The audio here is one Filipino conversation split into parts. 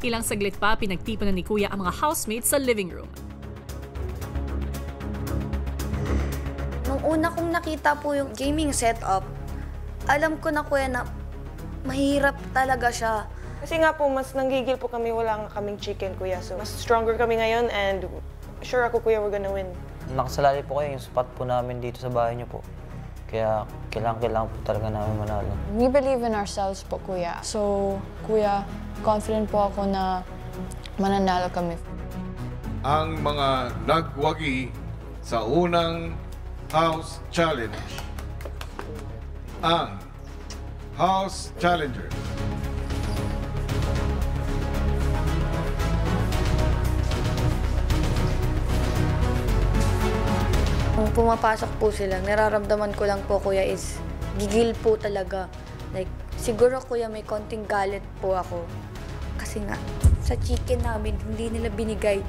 Ilang saglit pa, pinagtipunan ni Kuya ang mga housemates sa living room. Nung una kong nakita po yung gaming setup, alam ko na Kuya na mahirap talaga siya. Kasi nga po, mas nanggigil po kami, wala nga kaming chicken, Kuya. So, mas stronger kami ngayon and sure ako, Kuya, we're gonna win. Nakasalali po kayo yung spot po namin dito sa bahay niyo po. Kaya kailangan po talaga namin manalo. We believe in ourselves po, Kuya. So, Kuya, confident po ako na mananalo kami. Ang mga nagwagi sa unang House Challenge. Ang House Challenger. Nung pumapasok po sila, nararamdaman ko lang po, Kuya, is gigil po talaga. Like, siguro, Kuya, may konting galit po ako. Kasi nga, sa chicken namin, hindi nila binigay.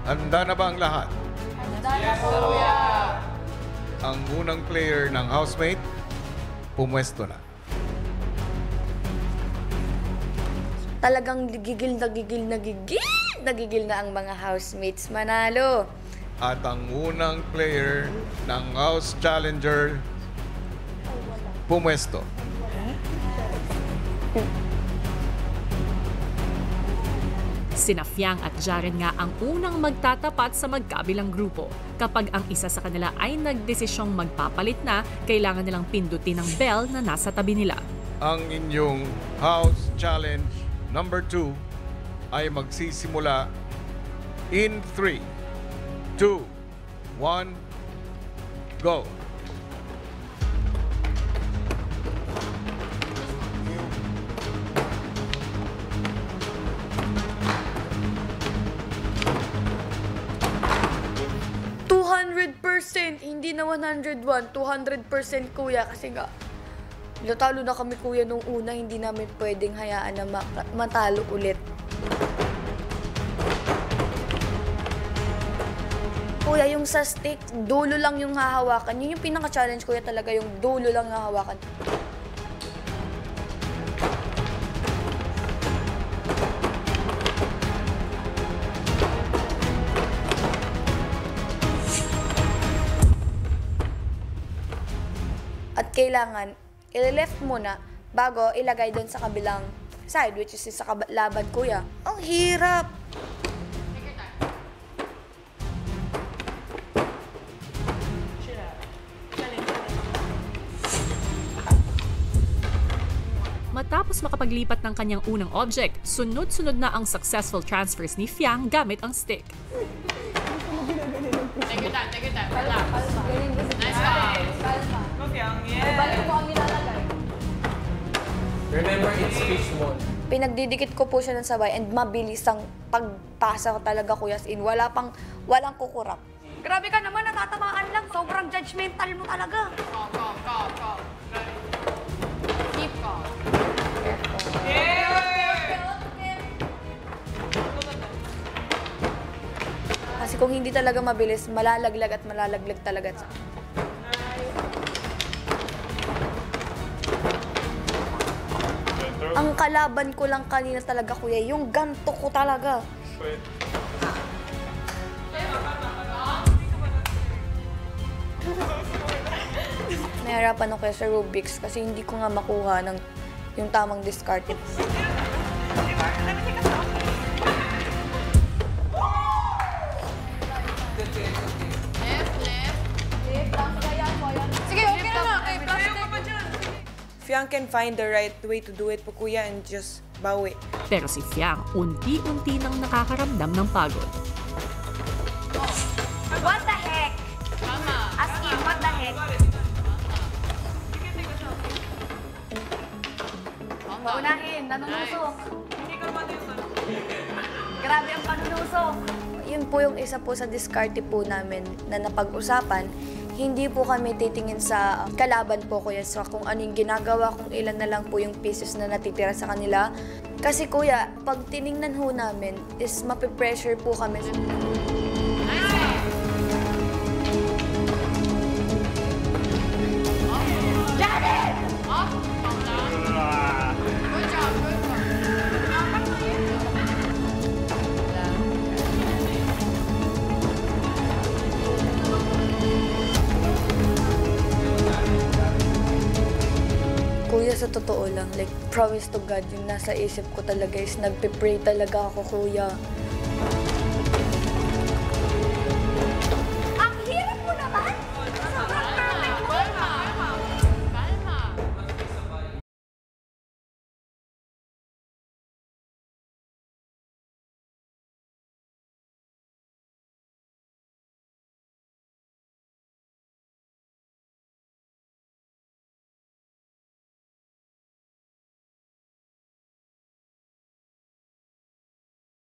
Handa na ba ang lahat? Handa na po, Kuya! Ang unang player ng housemate, pumwesto na. Talagang gigil na ang mga housemates manalo. At ang unang player ng House Challenger, pumwesto. Sina Fiang at Jaren nga ang unang magtatapat sa magkabilang grupo. Kapag ang isa sa kanila ay nagdesisyong magpapalit na, kailangan nilang pindutin ang bell na nasa tabi nila. Ang inyong House Challenge number 2 ay magsisimula in 3, 2, 1, go! Hindi na 101, 200% Kuya, kasi nga talo na kami, Kuya, nung una, hindi namin pwedeng hayaan na matalo ulit. Kuya, yung sa stick, dulo lang yung hahawakan. Yun yung pinaka-challenge, Kuya, talaga, yung dulo lang hahawakan. At kailangan, i-left muna bago ilagay doon sa kabilang side, which is sa laban, Kuya. Ang hirap! Matapos makapaglipat ng kanyang unang object, sunod-sunod na ang successful transfers ni Fiang gamit ang stick. Take your time, relax. Nice job. Balik mo ang nilalagay. Remember, it's fishball. Pinagdidikit ko po siya ng sabay and mabilis ang pagpasa ko talaga, Kuya. In, walang kukurap. Grabe ka naman, natatamaan lang. Sobrang judgmental mo talaga. Calm. Keep calm. Kasi kung hindi talaga mabilis, malalaglag talaga. Ang kalaban ko lang kanina talaga, Kuya, yung ganto ko talaga. Nahirapan ako sa Rubik's kasi hindi ko nga makuha ng yung tamang discard. Sige, okay na nga. Fiang can find the right way to do it po, Kuya, and just bawi. Pero si Fiang, unti-unti nang nakakaramdam ng pagod. What the heck? Tama. As in, what the heck? Paunahin, nanunusok. Grabe ang panunusok. Yun po yung isa po sa diskarte po namin na napag-usapan. Hindi po kami titingin sa kalaban po, Kuya, sa kung anong ginagawa, kung ilan na lang po yung pieces na natitira sa kanila. Kasi, Kuya, pag tiningnan ho namin is mapipressure po kami. Good job. Kuya, sa totoo lang, like, promise to God, yung nasa isip ko talaga is nagpe-pray talaga ako, kuya.